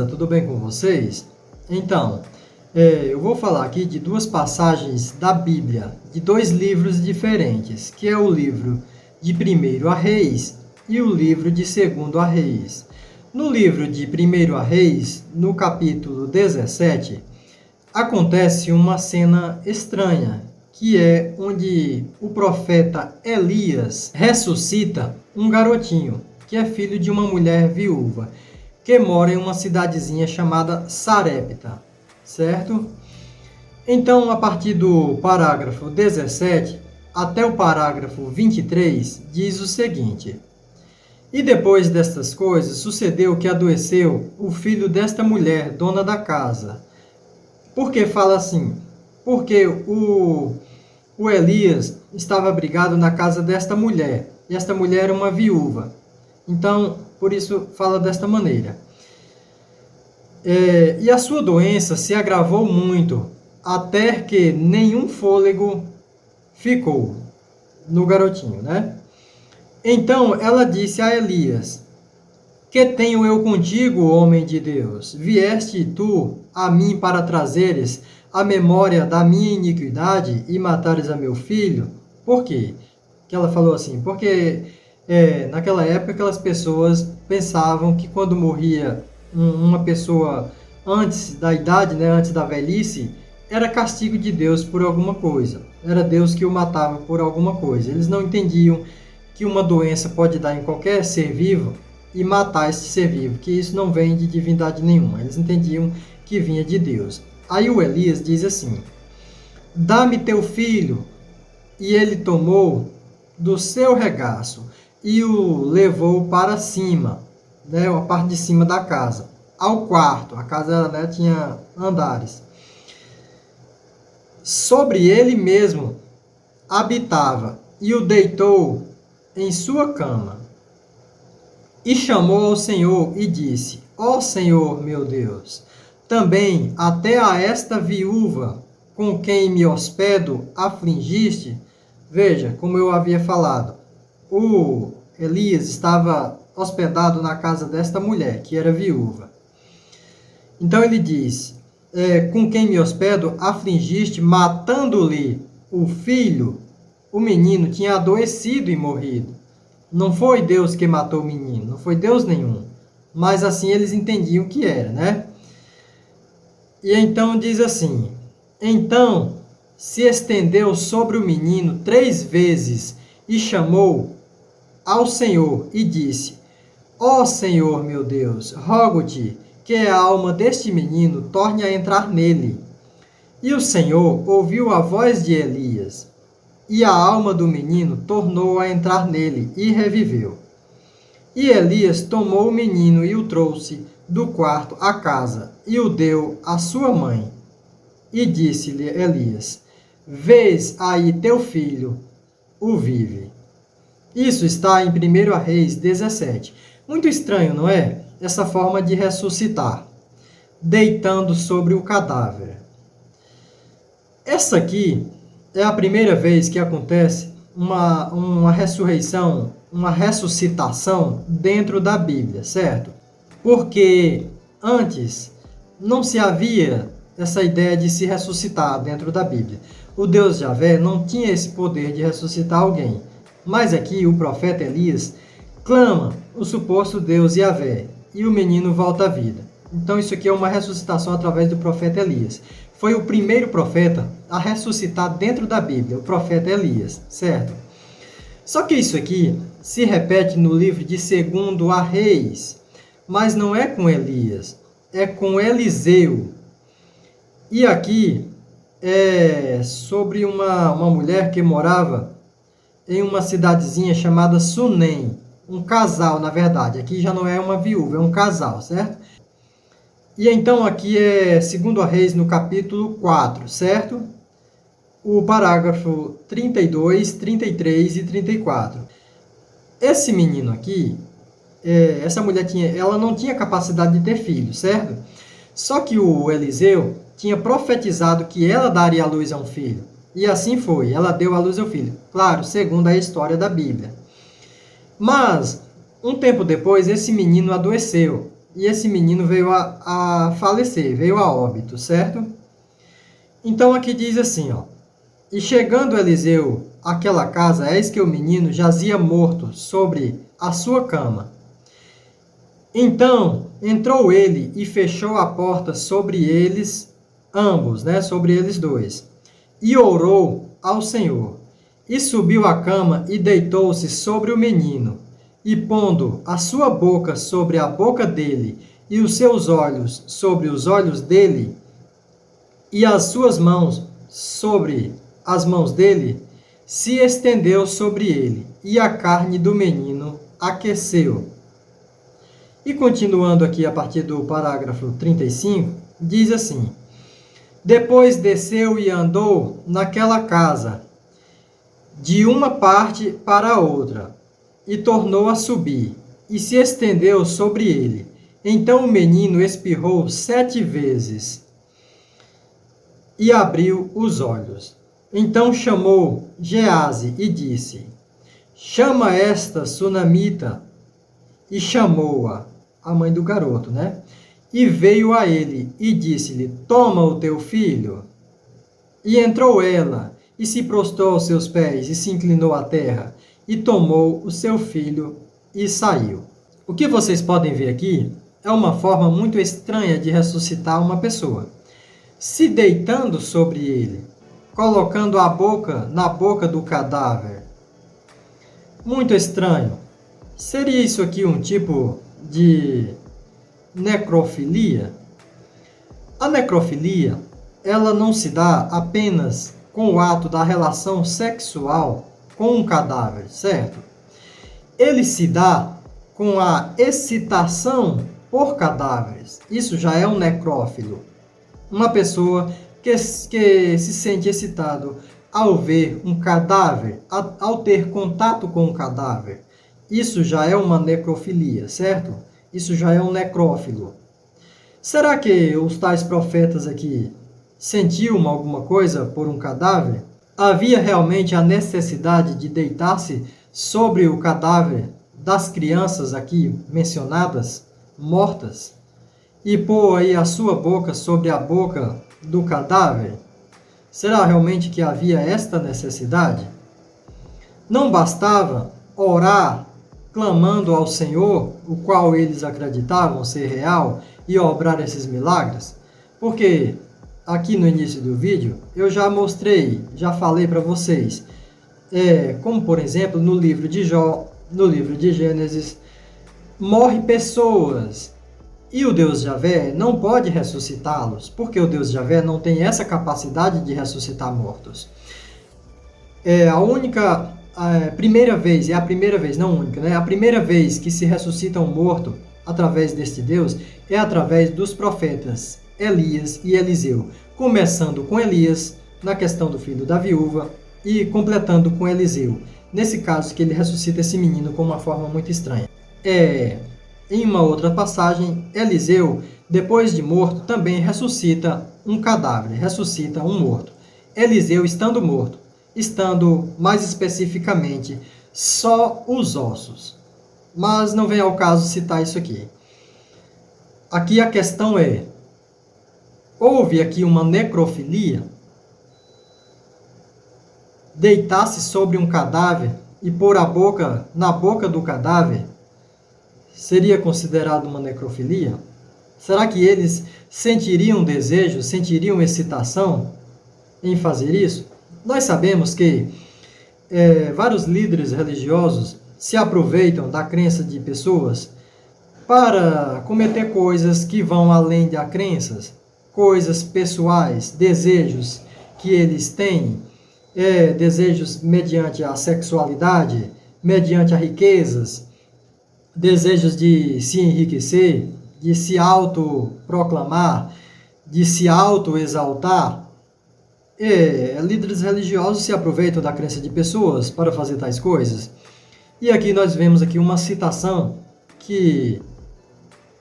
tudo bem com vocês? Então, eu vou falar aqui de duas passagens da Bíblia, de dois livros diferentes, que é o livro de 1 Reis e o livro de 2 Reis. No livro de 1 Reis, no capítulo 17, acontece uma cena estranha, que é onde o profeta Elias ressuscita um garotinho, que é filho de uma mulher viúva, que mora em uma cidadezinha chamada Sarepta, certo? Então, a partir do parágrafo 17 até o parágrafo 23, diz o seguinte: E depois destas coisas, sucedeu que adoeceu o filho desta mulher, dona da casa. Por que fala assim? Porque o Elias estava abrigado na casa desta mulher, e esta mulher era uma viúva. Então, por isso fala desta maneira. E a sua doença se agravou muito, até que nenhum fôlego ficou no garotinho, né? Então ela disse a Elias: Que tenho eu contigo, homem de Deus? Vieste tu a mim para trazeres a memória da minha iniquidade e matares a meu filho? Por quê? Que ela falou assim? Porque naquela época aquelas pessoas pensavam que quando morria uma pessoa antes da idade, né, antes da velhice, era castigo de Deus por alguma coisa. Era Deus que o matava por alguma coisa. Eles não entendiam que uma doença pode dar em qualquer ser vivo e matar esse ser vivo, que isso não vem de divindade nenhuma. Eles entendiam que vinha de Deus. Aí o Elias diz assim: Dá-me teu filho. E ele tomou do seu regaço e o levou para cima, né, a parte de cima da casa, ao quarto. A casa, né, tinha andares. Sobre ele mesmo habitava e o deitou em sua cama. E chamou ao Senhor e disse: Ó Senhor meu Deus, também até a esta viúva com quem me hospedo afligiste. Veja, como eu havia falado, o Elias estava hospedado na casa desta mulher, que era viúva. Então ele diz: com quem me hospedo afligiste, matando-lhe o filho. O menino tinha adoecido e morrido. Não foi Deus que matou o menino, não foi Deus nenhum. Mas assim eles entendiam que era, né? E então diz assim: Então se estendeu sobre o menino 3 vezes e chamou ao Senhor e disse: Ó Senhor meu Deus, rogo-te que a alma deste menino torne a entrar nele. E o Senhor ouviu a voz de Elias, e a alma do menino tornou a entrar nele e reviveu. E Elias tomou o menino e o trouxe do quarto à casa e o deu à sua mãe. E disse-lhe Elias: Vês aí teu filho, o vive. Isso está em 1 Reis 17. Muito estranho, não é? Essa forma de ressuscitar, deitando sobre o cadáver. Essa aqui é a primeira vez que acontece uma ressurreição, uma ressuscitação dentro da Bíblia, certo? Porque antes não se havia essa ideia de se ressuscitar dentro da Bíblia. O Deus Javé não tinha esse poder de ressuscitar alguém. Mas aqui o profeta Elias clama o suposto Deus Javé e o menino volta à vida. Então isso aqui é uma ressuscitação através do profeta Elias. Foi o primeiro profeta a ressuscitar dentro da Bíblia, o profeta Elias, certo? Só que isso aqui se repete no livro de 2 Reis, mas não é com Elias, é com Eliseu. E aqui é sobre uma mulher que morava em uma cidadezinha chamada Sunem. Um casal, na verdade. Aqui já não é uma viúva, é um casal, certo? E então aqui é 2 Reis no capítulo 4, certo? O parágrafo 32, 33 e 34. Esse menino aqui, essa mulher ela não tinha capacidade de ter filho, certo? Só que o Eliseu tinha profetizado que ela daria à luz a um filho. E assim foi, ela deu à luz ao filho. Claro, segundo a história da Bíblia. Mas, um tempo depois, esse menino adoeceu. e esse menino veio a falecer, veio a óbito, certo? Então aqui diz assim, ó: e chegando Eliseu àquela casa, eis que o menino jazia morto sobre a sua cama. Então entrou ele e fechou a porta sobre eles ambos, né, sobre eles dois, e orou ao Senhor. E subiu à cama e deitou-se sobre o menino, e pondo a sua boca sobre a boca dele, e os seus olhos sobre os olhos dele, e as suas mãos sobre as mãos dele, se estendeu sobre ele, e a carne do menino aqueceu. E continuando aqui a partir do parágrafo 35, diz assim: depois desceu e andou naquela casa, de uma parte para a outra, e tornou a subir, e se estendeu sobre ele. Então o menino espirrou 7 vezes, e abriu os olhos. Então chamou Gease e disse: chama esta sunamita. E chamou-a, a mãe do garoto, né? E veio a ele e disse-lhe: toma o teu filho. E entrou ela, e se prostrou aos seus pés, e se inclinou à terra, e tomou o seu filho, e saiu. O que vocês podem ver aqui é uma forma muito estranha de ressuscitar uma pessoa. Se deitando sobre ele, colocando a boca na boca do cadáver. Muito estranho. Seria isso aqui um tipo de necrofilia? A necrofilia, ela não se dá apenas com o ato da relação sexual com um cadáver, certo? Ele se dá com a excitação por cadáveres. Isso já é um necrófilo. Uma pessoa que se sente excitado ao ver um cadáver, ao ter contato com um cadáver. Isso já é uma necrofilia, certo? Isso já é um necrófilo. Será que os tais profetas aqui sentiam alguma coisa por um cadáver? Havia realmente a necessidade de deitar-se sobre o cadáver das crianças aqui mencionadas, mortas, e pôr aí a sua boca sobre a boca do cadáver? Será realmente que havia esta necessidade? Não bastava orar clamando ao Senhor, o qual eles acreditavam ser real, e obrar esses milagres? Porque aqui no início do vídeo eu já mostrei, já falei para vocês, como por exemplo no livro de Jó, no livro de Gênesis, morre pessoas e o Deus Javé não pode ressuscitá-los, porque o Deus Javé não tem essa capacidade de ressuscitar mortos. A primeira vez, não única, né? A primeira vez que se ressuscita um morto através deste Deus é através dos profetas Elias e Eliseu, começando com Elias na questão do filho da viúva e completando com Eliseu, nesse caso que ele ressuscita esse menino com uma forma muito estranha. Em uma outra passagem, Eliseu, depois de morto, também ressuscita um cadáver, ressuscita um morto. Eliseu estando morto, estando mais especificamente só os ossos. Mas não vem ao caso citar isso aqui. Aqui a questão é: houve aqui uma necrofilia? Deitar-se sobre um cadáver e pôr a boca na boca do cadáver seria considerado uma necrofilia? Será que eles sentiriam desejo, sentiriam excitação em fazer isso? Nós sabemos que vários líderes religiosos se aproveitam da crença de pessoas para cometer coisas que vão além das crenças, coisas pessoais, desejos que eles têm, desejos mediante a sexualidade, mediante a riquezas, desejos de se enriquecer, de se autoproclamar, de se autoexaltar. Líderes religiosos se aproveitam da crença de pessoas para fazer tais coisas. E aqui nós vemos aqui uma citação que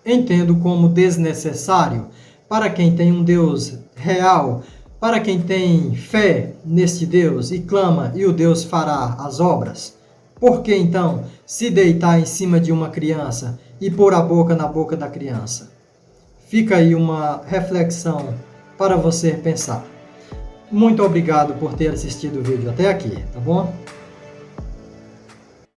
entendo como desnecessário para quem tem um Deus real, para quem tem fé neste Deus e clama e o Deus fará as obras. Por que então se deitar em cima de uma criança e pôr a boca na boca da criança? Fica aí uma reflexão para você pensar. Muito obrigado por ter assistido o vídeo até aqui, tá bom?